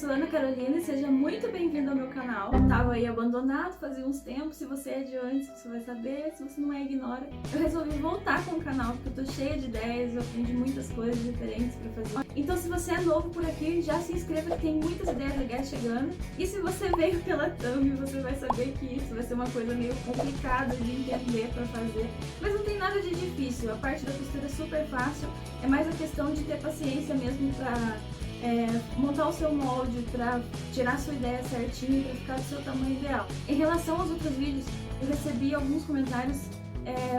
sou Ana Carolina e seja muito bem-vindo ao meu canal. Eu tava aí abandonado fazia uns tempos, se você é de antes você vai saber, se você não é, ignora. Eu resolvi voltar com o canal porque eu tô cheia de ideias, eu aprendi muitas coisas diferentes pra fazer. Então se você é novo por aqui, já se inscreva que tem muitas ideias legais chegando. E se você veio pela thumb, você vai saber que isso vai ser uma coisa meio complicada de entender pra fazer. Mas não tem nada de difícil, a parte da costura é super fácil, é mais a questão de ter paciência mesmo pra montar o seu molde, para tirar a sua ideia certinho, para ficar do seu tamanho ideal. Em relação aos outros vídeos, eu recebi alguns comentários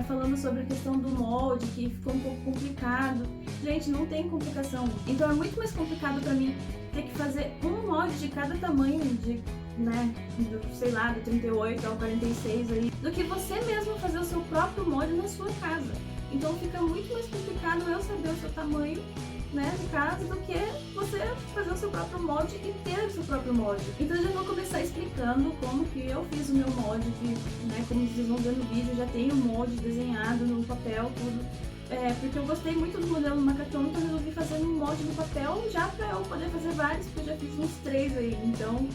falando sobre a questão do molde, que ficou um pouco complicado. Gente, não tem complicação. Então é muito mais complicado para mim ter que fazer um molde de cada tamanho, sei lá, do 38 ao 46 aí, do que você mesmo fazer o seu próprio molde na sua casa. Então fica muito mais complicado eu saber o seu tamanho, no caso, do que você fazer o seu próprio molde e ter o seu próprio molde. Então eu já vou começar explicando como que eu fiz o meu molde, que, como vocês vão ver no vídeo, já tem o molde desenhado no papel, tudo. Porque eu gostei muito do modelo macacão, então eu resolvi fazer um molde no papel já pra eu poder fazer vários, porque eu já fiz uns 3 aí, então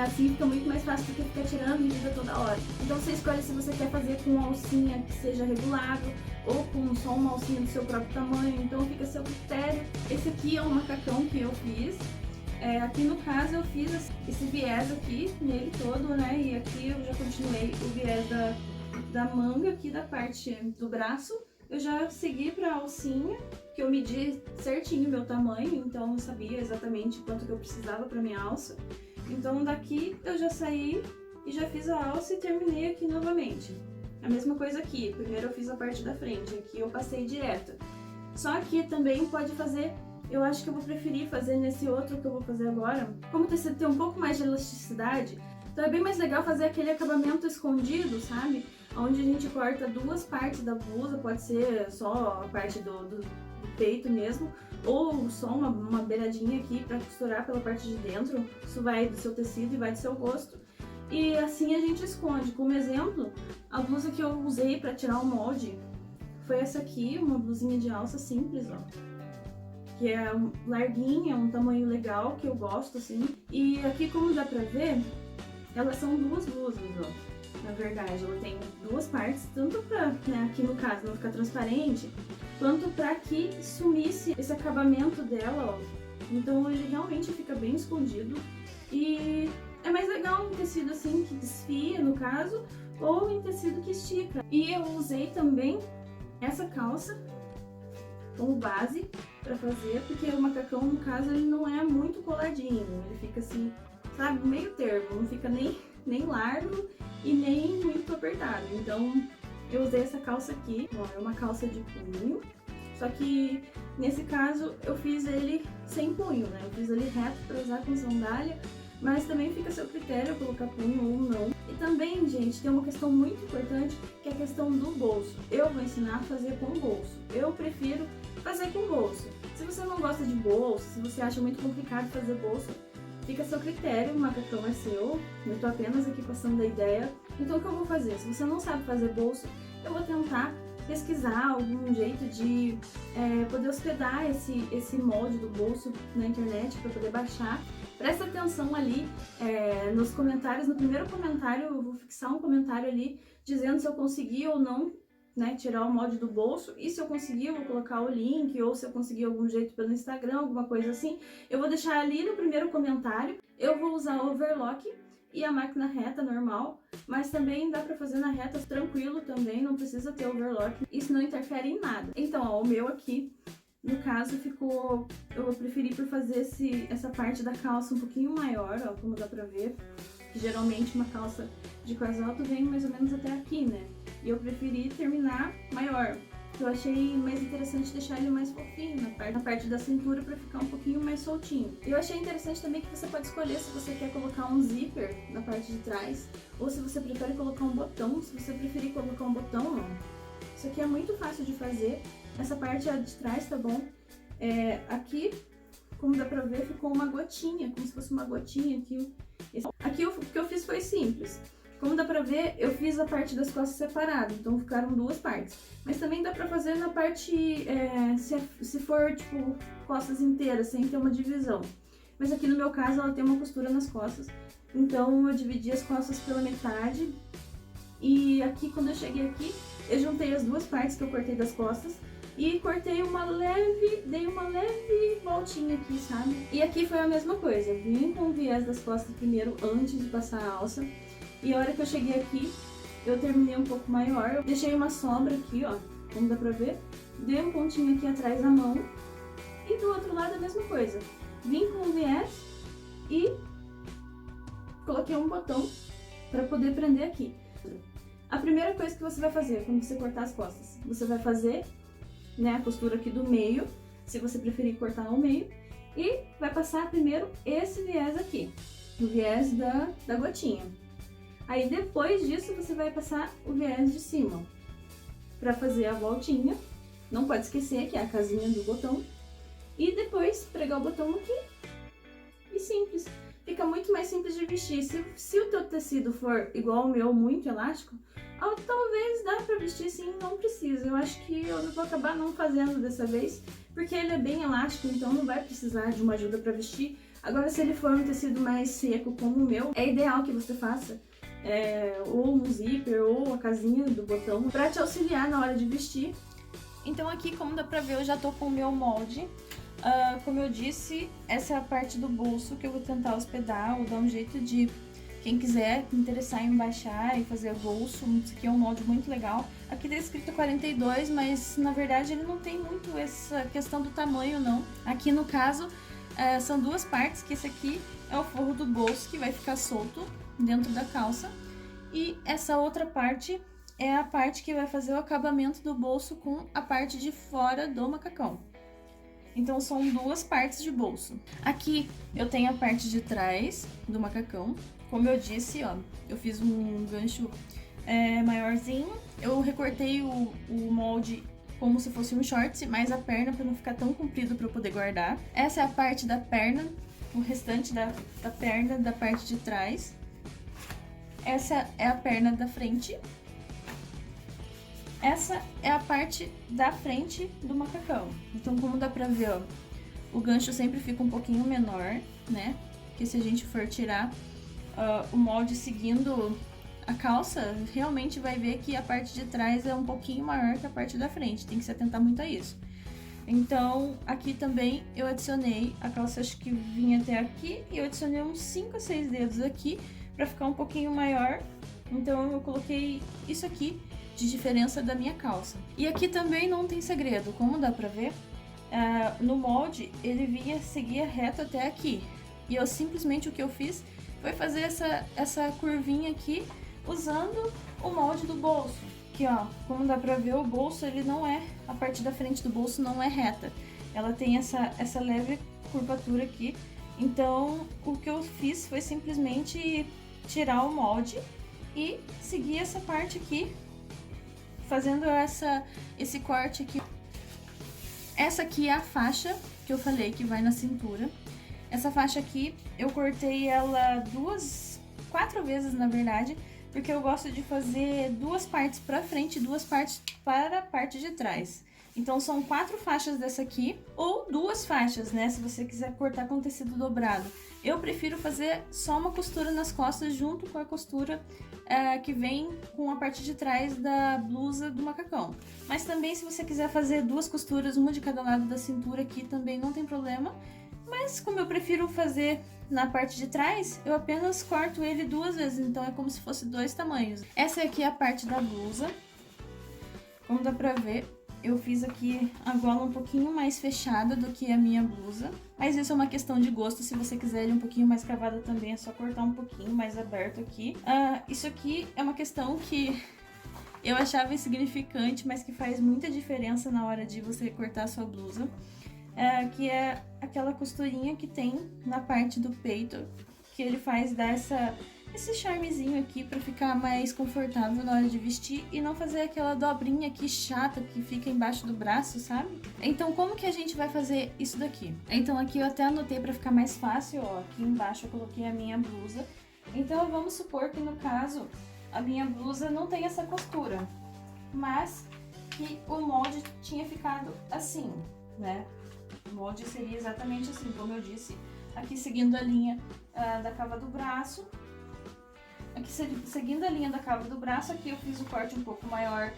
assim fica muito mais fácil do que ficar tirando medida toda hora. Então você escolhe se você quer fazer com uma alcinha que seja regulável ou com só uma alcinha do seu próprio tamanho, então fica a seu critério. Esse aqui é um macacão que eu fiz. Aqui no caso eu fiz esse viés aqui nele todo, e aqui eu já continuei o viés da manga aqui da parte do braço. Eu já segui para a alcinha, que eu medi certinho o meu tamanho, então eu sabia exatamente quanto que eu precisava para minha alça. Então daqui eu já saí e já fiz a alça e terminei aqui novamente. A mesma coisa aqui, primeiro eu fiz a parte da frente, aqui eu passei direto. Só aqui também pode fazer, eu acho que eu vou preferir fazer nesse outro que eu vou fazer agora. Como o tecido tem um pouco mais de elasticidade, então é bem mais legal fazer aquele acabamento escondido, sabe? Onde a gente corta duas partes da blusa, pode ser só a parte do peito mesmo, ou só uma beiradinha aqui para costurar pela parte de dentro. Isso vai do seu tecido e vai do seu gosto. E assim a gente esconde. Como exemplo, a blusa que eu usei para tirar o molde foi essa aqui, uma blusinha de alça simples, ó. Que é larguinha, um tamanho legal, que eu gosto, assim. E aqui, como dá pra ver, elas são duas blusas, ó. Na verdade, ela tem duas partes, tanto pra, aqui no caso, não ficar transparente, quanto pra que sumisse esse acabamento dela, ó. Então ele realmente fica bem escondido. E é mais legal um tecido assim que desfia, no caso, ou em tecido que estica. E eu usei também essa calça como base pra fazer, porque o macacão, no caso, ele não é muito coladinho, ele fica assim, sabe, meio termo, não fica nem largo e nem muito apertado. Então eu usei essa calça aqui, ó, é uma calça de punho, só que nesse caso eu fiz ele sem punho, eu fiz ele reto para usar com sandália, mas também fica a seu critério colocar punho ou não. E também, gente, tem uma questão muito importante, que é a questão do bolso. Eu vou ensinar a fazer com bolso, eu prefiro fazer com bolso. Se você não gosta de bolso, se você acha muito complicado fazer bolso, fica a seu critério, o macacão é seu, eu tô apenas aqui passando a ideia. Então o que eu vou fazer? Se você não sabe fazer bolso, eu vou tentar pesquisar algum jeito de poder hospedar esse molde do bolso na internet para poder baixar. Presta atenção ali nos comentários, no primeiro comentário eu vou fixar um comentário ali dizendo se eu consegui ou não tirar o molde do bolso, e se eu conseguir eu vou colocar o link, ou se eu conseguir algum jeito pelo Instagram, alguma coisa assim, eu vou deixar ali no primeiro comentário. Eu vou usar o overlock e a máquina reta normal, mas também dá pra fazer na reta tranquilo também, não precisa ter overlock, isso não interfere em nada. Então, ó, o meu aqui, no caso, ficou, eu preferi por fazer essa parte da calça um pouquinho maior, ó, como dá pra ver, que geralmente uma calça de quase alto vem mais ou menos até aqui, e eu preferi terminar maior. Eu achei mais interessante deixar ele mais fofinho na parte da cintura para ficar um pouquinho mais soltinho. Eu achei interessante também que você pode escolher se você quer colocar um zíper na parte de trás, ou se você prefere colocar um botão. Se você preferir colocar um botão, não. Isso aqui é muito fácil de fazer. Essa parte de trás, tá bom? Aqui, como dá pra ver, ficou uma gotinha, como se fosse uma gotinha aqui. Aqui o que eu fiz foi simples. Como dá pra ver, eu fiz a parte das costas separada, então ficaram duas partes. Mas também dá pra fazer na parte, se for tipo costas inteiras, sem ter uma divisão. mas aqui no meu caso ela tem uma costura nas costas, então eu dividi as costas pela metade. E aqui, quando eu cheguei aqui, eu juntei as duas partes que eu cortei das costas e cortei dei uma leve voltinha aqui, sabe? E aqui foi a mesma coisa, vim com o viés das costas primeiro antes de passar a alça. E a hora que eu cheguei aqui, eu terminei um pouco maior, eu deixei uma sombra aqui, ó, como dá pra ver. Dei um pontinho aqui atrás da mão e do outro lado a mesma coisa. Vim com o viés e coloquei um botão pra poder prender aqui. A primeira coisa que você vai fazer quando você cortar as costas, você vai fazer, né, a costura aqui do meio, se você preferir cortar ao meio, e vai passar primeiro esse viés aqui, o viés da gotinha. Aí depois disso você vai passar o viés de cima, para fazer a voltinha, não pode esquecer que é a casinha do botão, e depois pregar o botão aqui, e simples. Fica muito mais simples de vestir. Se o teu tecido for igual ao meu, muito elástico, talvez dá pra vestir sim, não precisa. Eu acho que eu vou acabar não fazendo dessa vez, porque ele é bem elástico, então não vai precisar de uma ajuda pra vestir. Agora, se ele for um tecido mais seco como o meu, é ideal que você faça ou um zíper ou a casinha do botão pra te auxiliar na hora de vestir. Então aqui, como dá pra ver, eu já tô com o meu molde. Como eu disse, essa é a parte do bolso que eu vou tentar hospedar ou dar um jeito de... Quem quiser interessar em baixar e fazer bolso, isso aqui é um molde muito legal. Aqui tá escrito 42, mas na verdade ele não tem muito essa questão do tamanho não. Aqui no caso, são duas partes, que esse aqui é o forro do bolso que vai ficar solto dentro da calça. E essa outra parte é a parte que vai fazer o acabamento do bolso com a parte de fora do macacão. Então são duas partes de bolso. Aqui eu tenho a parte de trás do macacão. Como eu disse, ó, eu fiz um gancho maiorzinho. Eu recortei o molde como se fosse um short, mais a perna para não ficar tão comprido para eu poder guardar. Essa é a parte da perna, o restante da perna da parte de trás. Essa é a perna da frente. Essa é a parte da frente do macacão. Então, como dá pra ver, ó, o gancho sempre fica um pouquinho menor, né? Porque se a gente for tirar o molde seguindo a calça, realmente vai ver que a parte de trás é um pouquinho maior que a parte da frente. Tem que se atentar muito a isso. Então, aqui também eu adicionei, a calça acho que vinha até aqui, e eu adicionei uns 5 a 6 dedos aqui pra ficar um pouquinho maior. Então, eu coloquei isso aqui de diferença da minha calça. E aqui também não tem segredo, como dá pra ver, no molde ele seguia reto até aqui. E eu simplesmente o que eu fiz foi fazer essa curvinha aqui usando o molde do bolso. Que ó, como dá pra ver, o bolso ele não a parte da frente do bolso não é reta. Ela tem essa leve curvatura aqui. Então o que eu fiz foi simplesmente tirar o molde e seguir essa parte aqui, fazendo esse corte aqui. Essa aqui é a faixa que eu falei que vai na cintura. Essa faixa aqui eu cortei ela 4 vezes na verdade, porque eu gosto de fazer 2 partes para frente e 2 partes para a parte de trás. Então são 4 faixas dessa aqui, ou 2 faixas, né, se você quiser cortar com tecido dobrado. Eu prefiro fazer só uma costura nas costas junto com a costura que vem com a parte de trás da blusa do macacão. Mas também se você quiser fazer 2 costuras, uma de cada lado da cintura aqui, também não tem problema. Mas como eu prefiro fazer na parte de trás, eu apenas corto ele 2 vezes, então é como se fosse 2 tamanhos. Essa aqui é a parte da blusa. Como dá pra ver, eu fiz aqui a gola um pouquinho mais fechada do que a minha blusa. Mas isso é uma questão de gosto, se você quiser ele um pouquinho mais cavada também, é só cortar um pouquinho mais aberto aqui. Isso aqui é uma questão que eu achava insignificante, mas que faz muita diferença na hora de você cortar a sua blusa. Que é aquela costurinha que tem na parte do peito, que ele faz dar esse charmezinho aqui pra ficar mais confortável na hora de vestir e não fazer aquela dobrinha aqui chata que fica embaixo do braço, sabe? Então, como que a gente vai fazer isso daqui? Então, aqui eu até anotei pra ficar mais fácil, ó, aqui embaixo eu coloquei a minha blusa. Então, vamos supor que no caso, a minha blusa não tem essa costura, mas que o molde tinha ficado assim, né? O molde seria exatamente assim, como eu disse, aqui seguindo a linha da cava do braço. Aqui seguindo a linha da cava do braço, aqui eu fiz o corte um pouco maior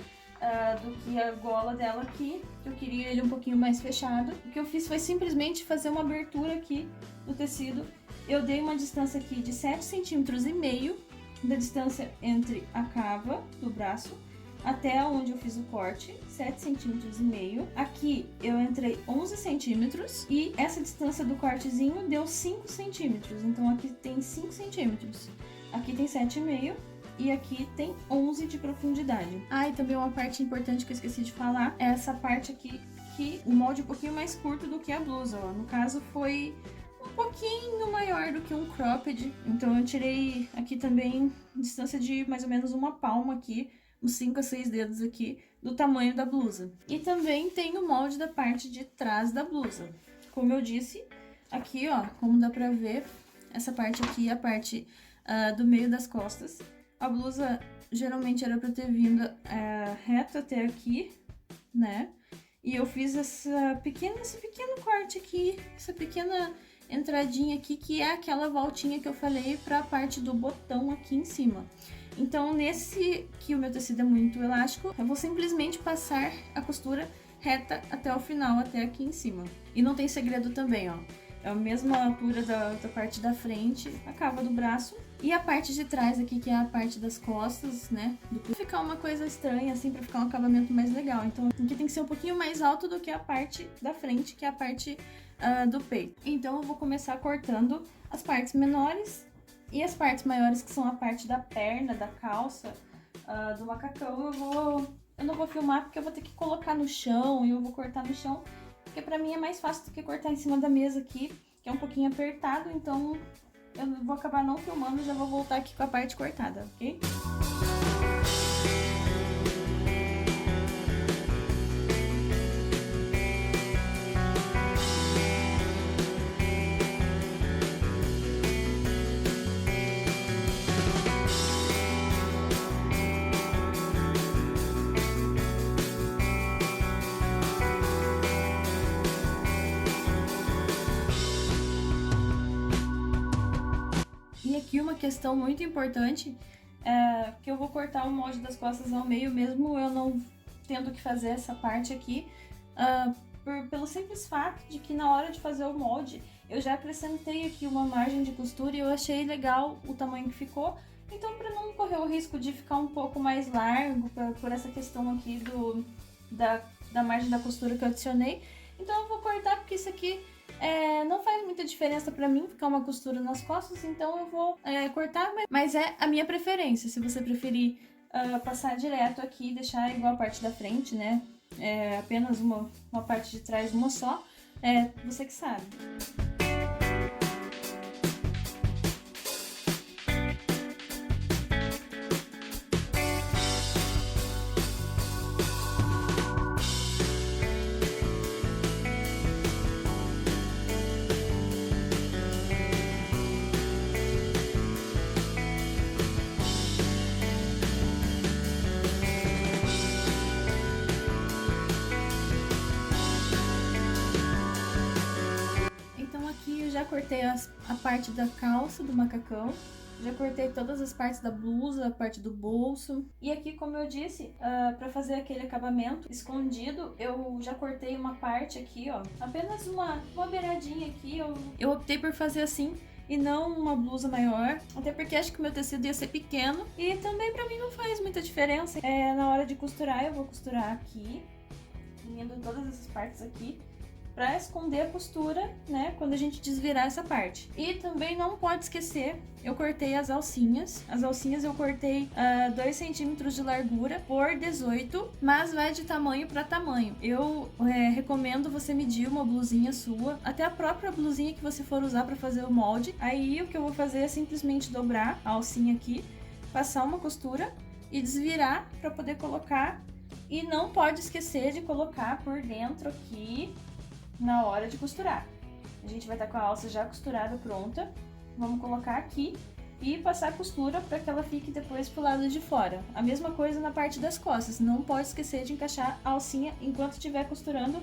do que a gola dela aqui, que eu queria ele um pouquinho mais fechado. O que eu fiz foi simplesmente fazer uma abertura aqui no tecido. Eu dei uma distância aqui de 7,5 cm da distância entre a cava do braço até onde eu fiz o corte, 7,5 cm. Aqui eu entrei 11 centímetros e essa distância do cortezinho deu 5 centímetros. Então aqui tem 5 centímetros, aqui tem 7,5 e aqui tem 11 de profundidade. E também uma parte importante que eu esqueci de falar é essa parte aqui, que o molde é um pouquinho mais curto do que a blusa, ó. No caso foi um pouquinho maior do que um cropped, então eu tirei aqui também distância de mais ou menos uma palma aqui, uns 5 a 6 dedos aqui, do tamanho da blusa. E também tem o molde da parte de trás da blusa. Como eu disse, aqui ó, como dá pra ver, essa parte aqui é a parte do meio das costas. A blusa geralmente era pra ter vindo reto até aqui, né? E eu fiz esse pequeno corte aqui, essa pequena entradinha aqui, que é aquela voltinha que eu falei pra parte do botão aqui em cima. Então, nesse que o meu tecido é muito elástico, eu vou simplesmente passar a costura reta até o final, até aqui em cima. E não tem segredo também, ó. É a mesma altura da parte da frente, a cava do braço. E a parte de trás aqui, que é a parte das costas, né? Pra ficar uma coisa estranha, assim, pra ficar um acabamento mais legal. Então, aqui tem que ser um pouquinho mais alto do que a parte da frente, que é a parte do peito. Então, eu vou começar cortando as partes menores e as partes maiores, que são a parte da perna, da calça, do macacão. Eu não vou filmar porque eu vou ter que colocar no chão e eu vou cortar no chão. Porque pra mim é mais fácil do que cortar em cima da mesa aqui, que é um pouquinho apertado, então eu vou acabar não filmando e já vou voltar aqui com a parte cortada, ok? E aqui uma questão muito importante é que eu vou cortar o molde das costas ao meio, mesmo eu não tendo que fazer essa parte aqui, pelo simples fato de que na hora de fazer o molde eu já acrescentei aqui uma margem de costura e eu achei legal o tamanho que ficou. Então, para não correr o risco de ficar um pouco mais largo por essa questão aqui da margem da costura que eu adicionei, então eu vou cortar porque isso aqui não faz muita diferença pra mim ficar uma costura nas costas, então eu vou cortar, mas é a minha preferência. Se você preferir passar direto aqui e deixar igual a parte da frente, né? Apenas uma parte de trás, uma só, você que sabe. Já cortei a parte da calça do macacão, já cortei todas as partes da blusa, a parte do bolso. E aqui, como eu disse, para fazer aquele acabamento escondido, eu já cortei uma parte aqui, ó, apenas uma beiradinha aqui. Eu optei por fazer assim e não uma blusa maior, até porque acho que o meu tecido ia ser pequeno e também pra mim não faz muita diferença. Na hora de costurar, eu vou costurar aqui, unindo todas essas partes aqui, para esconder a costura, né, quando a gente desvirar essa parte. E também não pode esquecer, eu cortei as alcinhas. As alcinhas eu cortei 2 centímetros de largura por 18, mas vai de tamanho para tamanho. Eu recomendo você medir uma blusinha sua, até a própria blusinha que você for usar para fazer o molde. Aí o que eu vou fazer é simplesmente dobrar a alcinha aqui, passar uma costura e desvirar para poder colocar. E não pode esquecer de colocar por dentro aqui na hora de costurar. A gente vai estar com a alça já costurada, pronta. Vamos colocar aqui e passar a costura para que ela fique depois pro lado de fora. A mesma coisa na parte das costas. Não pode esquecer de encaixar a alcinha enquanto estiver costurando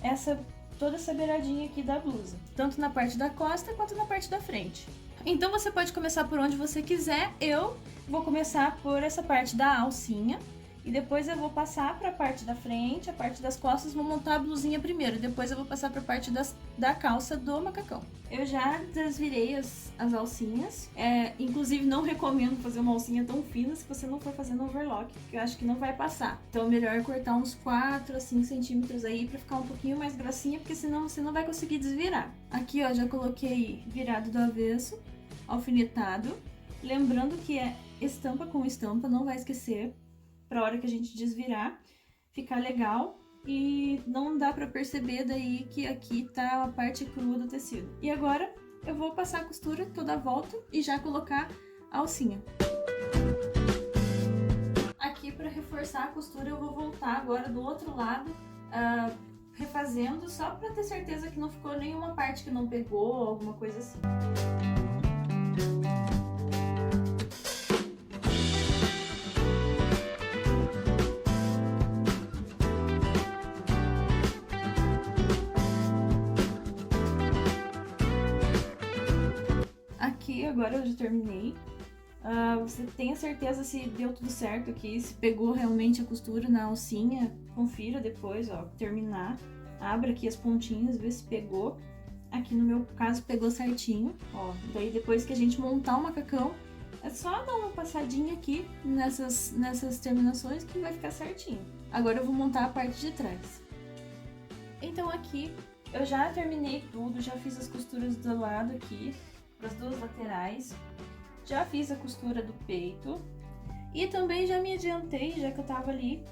essa toda essa beiradinha aqui da blusa, tanto na parte da costa quanto na parte da frente. Então você pode começar por onde você quiser. Eu vou começar por essa parte da alcinha e depois eu vou passar para a parte da frente, a parte das costas, vou montar a blusinha primeiro, depois eu vou passar para a parte da calça do macacão. Eu já desvirei as alcinhas, inclusive não recomendo fazer uma alcinha tão fina se você não for fazendo overlock, porque eu acho que não vai passar. Então é melhor cortar uns 4 a 5 centímetros aí para ficar um pouquinho mais grossinha, porque senão você não vai conseguir desvirar. Aqui ó, já coloquei virado do avesso, alfinetado, lembrando que é estampa com estampa, não vai esquecer, pra hora que a gente desvirar, ficar legal e não dá pra perceber daí que aqui tá a parte crua do tecido. E agora eu vou passar a costura toda a volta e já colocar a alcinha. Aqui pra reforçar a costura eu vou voltar agora do outro lado, refazendo, só pra ter certeza que não ficou nenhuma parte que não pegou, alguma coisa assim. Aqui agora eu já terminei. Você tenha certeza se deu tudo certo aqui, se pegou realmente a costura na alcinha, confira depois, ó, terminar. Abra aqui as pontinhas, vê se pegou. Aqui no meu caso pegou certinho, ó. Daí depois que a gente montar o macacão, é só dar uma passadinha aqui nessas terminações que vai ficar certinho. Agora eu vou montar a parte de trás. Então aqui eu já terminei tudo, já fiz as costuras do lado aqui, das duas laterais, já fiz a costura do peito e também já me adiantei, já que eu tava ali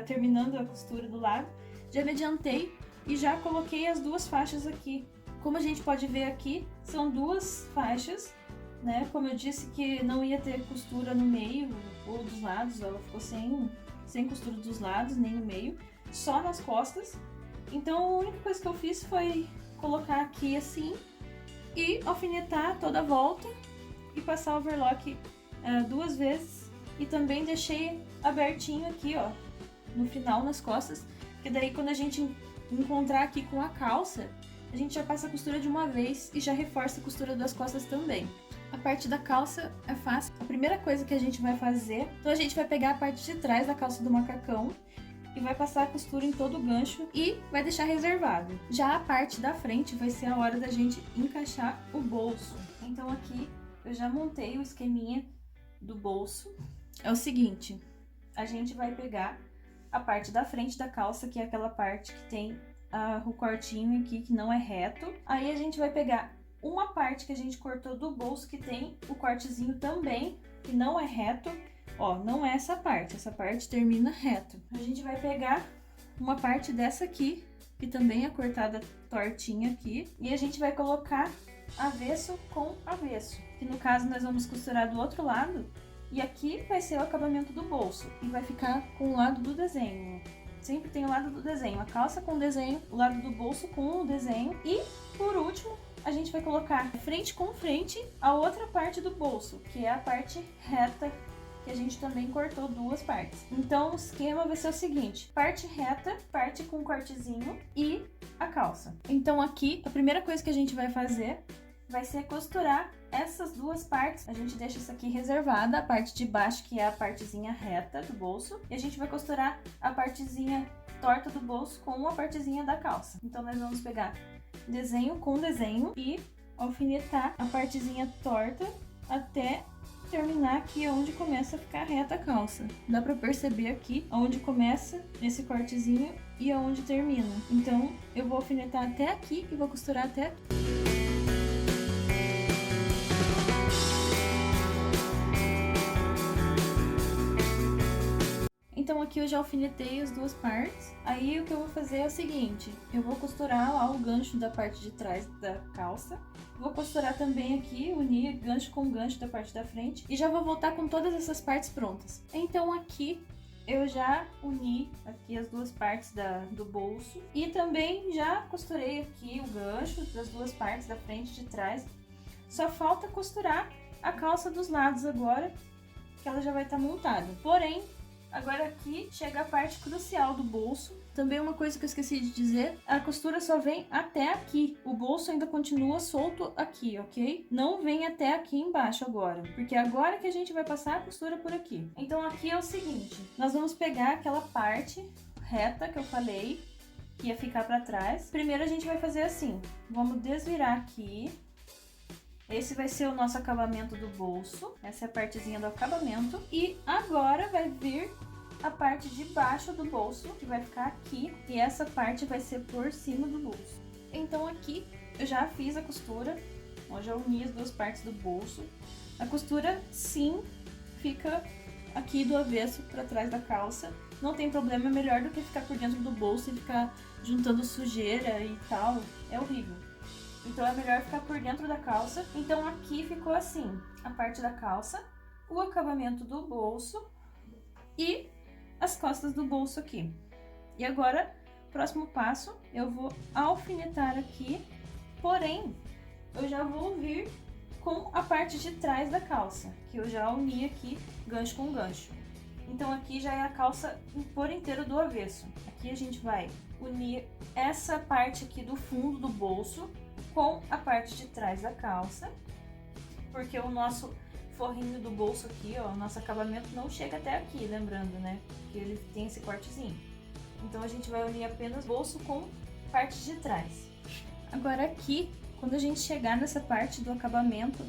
terminando a costura do lado, já me adiantei e já coloquei as duas faixas aqui. Como a gente pode ver aqui, são duas faixas, né? Como eu disse que não ia ter costura no meio ou dos lados, ela ficou sem costura dos lados nem no meio, só nas costas. Então a única coisa que eu fiz foi colocar aqui assim e alfinetar toda a volta e passar o overlock 2 vezes, e também deixei abertinho aqui, ó, no final nas costas, que daí quando a gente encontrar aqui com a calça, a gente já passa a costura de uma vez e já reforça a costura das costas também. A parte da calça é fácil. A primeira coisa que a gente vai fazer, então a gente vai pegar a parte de trás da calça do macacão e vai passar a costura em todo o gancho e vai deixar reservado. Já a parte da frente vai ser a hora da gente encaixar o bolso. Então aqui eu já montei o esqueminha do bolso. É o seguinte, a gente vai pegar a parte da frente da calça, que é aquela parte que tem o cortinho aqui, que não é reto. Aí a gente vai pegar uma parte que a gente cortou do bolso, que tem o cortezinho também, que não é reto. Ó, não é essa parte termina reto. A gente vai pegar uma parte dessa aqui, que também é cortada tortinha aqui, e a gente vai colocar avesso com avesso, que no caso nós vamos costurar do outro lado, e aqui vai ser o acabamento do bolso, e vai ficar com o lado do desenho. Sempre tem o lado do desenho, a calça com o desenho, o lado do bolso com o desenho, e por último, a gente vai colocar frente com frente a outra parte do bolso, que é a parte reta, que a gente também cortou duas partes. Então o esquema vai ser o seguinte: parte reta, parte com cortezinho e a calça. Então aqui, a primeira coisa que a gente vai fazer vai ser costurar essas duas partes. A gente deixa isso aqui reservada, a parte de baixo, que é a partezinha reta do bolso, e a gente vai costurar a partezinha torta do bolso com a partezinha da calça. Então nós vamos pegar desenho com desenho e alfinetar a partezinha torta até terminar aqui onde começa a ficar reta a calça. Dá pra perceber aqui onde começa esse cortezinho e aonde termina. Então eu vou alfinetar até aqui e vou costurar até aqui. Então aqui eu já alfinetei as duas partes. Aí o que eu vou fazer é o seguinte: eu vou costurar lá o gancho da parte de trás da calça. Vou costurar também aqui, unir gancho com gancho da parte da frente. E já vou voltar com todas essas partes prontas. Então aqui eu já uni aqui as duas partes do bolso. E também já costurei aqui o gancho das duas partes, da frente e de trás. Só falta costurar a calça dos lados agora, que ela já vai estar montada. Porém, Agora aqui chega a parte crucial do bolso. Também uma coisa que eu esqueci de dizer, a costura só vem até aqui. O bolso ainda continua solto aqui, ok? Não vem até aqui embaixo agora, porque agora que a gente vai passar a costura por aqui. Então aqui é o seguinte, nós vamos pegar aquela parte reta que eu falei, que ia ficar para trás. Primeiro a gente vai fazer assim, vamos desvirar aqui. Esse vai ser o nosso acabamento do bolso, essa é a partezinha do acabamento. E agora vai vir a parte de baixo do bolso, que vai ficar aqui, e essa parte vai ser por cima do bolso. Então aqui eu já fiz a costura, eu já uni as duas partes do bolso. A costura sim fica aqui do avesso para trás da calça, não tem problema, é melhor do que ficar por dentro do bolso e ficar juntando sujeira e tal, é horrível. Então é melhor ficar por dentro da calça. Então aqui ficou assim, a parte da calça, o acabamento do bolso e as costas do bolso aqui. E agora, próximo passo, eu vou alfinetar aqui, porém, eu já vou vir com a parte de trás da calça, que eu já uni aqui, gancho com gancho. Então aqui já é a calça por inteiro do avesso. Aqui a gente vai unir essa parte aqui do fundo do bolso com a parte de trás da calça, porque o nosso forrinho do bolso aqui, ó, o nosso acabamento não chega até aqui, lembrando, né, que ele tem esse cortezinho. Então a gente vai unir apenas bolso com parte de trás. Agora aqui, quando a gente chegar nessa parte do acabamento,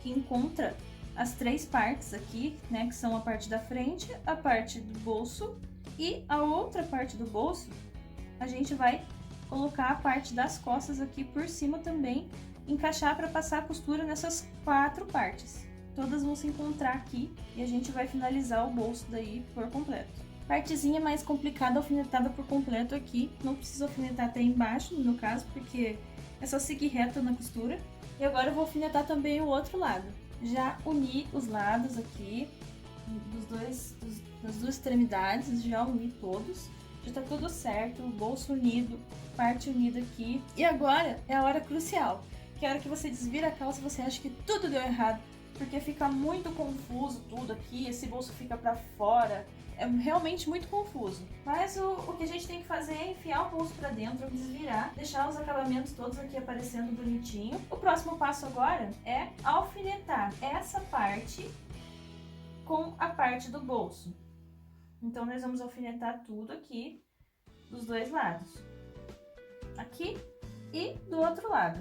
que encontra as três partes aqui, né, que são a parte da frente, a parte do bolso e a outra parte do bolso, a gente vai colocar a parte das costas aqui por cima também, encaixar para passar a costura nessas quatro partes. Todas vão se encontrar aqui e a gente vai finalizar o bolso daí por completo. Partezinha mais complicada, alfinetada por completo aqui. Não precisa alfinetar até embaixo, no meu caso, porque é só seguir reto na costura. E agora eu vou alfinetar também o outro lado. Já uni os lados aqui, das duas extremidades, já uni todos. Já tá tudo certo, o bolso unido, parte unida aqui. E agora é a hora crucial, que é a hora que você desvira a calça e você acha que tudo deu errado, porque fica muito confuso tudo aqui, esse bolso fica pra fora, é realmente muito confuso. Mas o que a gente tem que fazer é enfiar o bolso pra dentro, desvirar, deixar os acabamentos todos aqui aparecendo bonitinho. O próximo passo agora é alfinetar essa parte com a parte do bolso. Então nós vamos alfinetar tudo aqui dos dois lados, aqui e do outro lado.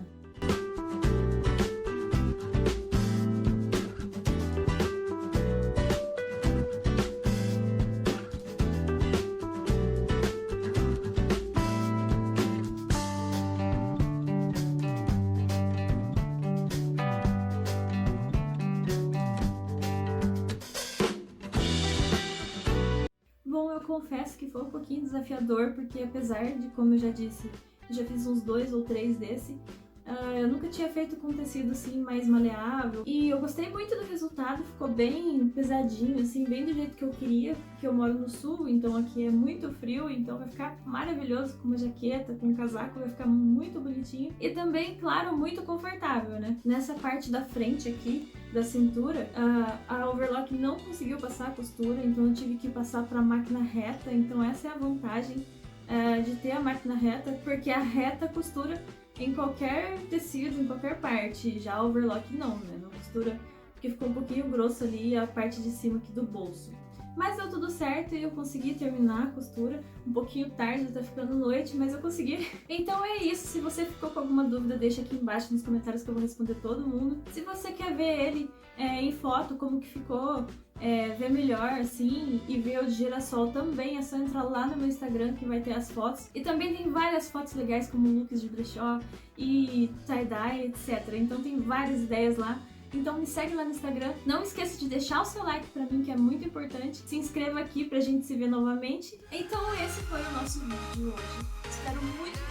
Bom, eu confesso que foi um pouquinho desafiador, porque apesar de, como eu já disse, eu já fiz uns 2 ou 3 desse, eu nunca tinha feito com tecido assim mais maleável, e eu gostei muito do resultado, ficou bem pesadinho, assim, bem do jeito que eu queria, porque eu moro no sul, então aqui é muito frio, então vai ficar maravilhoso com uma jaqueta, com um casaco, vai ficar muito bonitinho, e também, claro, muito confortável, né? Nessa parte da frente aqui, da cintura, a overlock não conseguiu passar a costura, então eu tive que passar para a máquina reta, então essa é a vantagem de ter a máquina reta, porque a reta costura em qualquer tecido, em qualquer parte, já a overlock não, né? Não costura, porque ficou um pouquinho grosso ali a parte de cima aqui do bolso. Mas deu tudo certo e eu consegui terminar a costura, um pouquinho tarde, tá ficando noite, mas eu consegui. Então é isso, se você ficou com alguma dúvida, deixa aqui embaixo nos comentários que eu vou responder todo mundo. Se você quer ver ele em foto, como que ficou, ver melhor assim, e ver o de girassol também, é só entrar lá no meu Instagram que vai ter as fotos. E também tem várias fotos legais, como looks de brechó e tie-dye, etc. Então tem várias ideias lá. Então me segue lá no Instagram. Não esqueça de deixar o seu like pra mim, que é muito importante. Se inscreva aqui pra gente se ver novamente. Então esse foi o nosso vídeo de hoje. Espero muito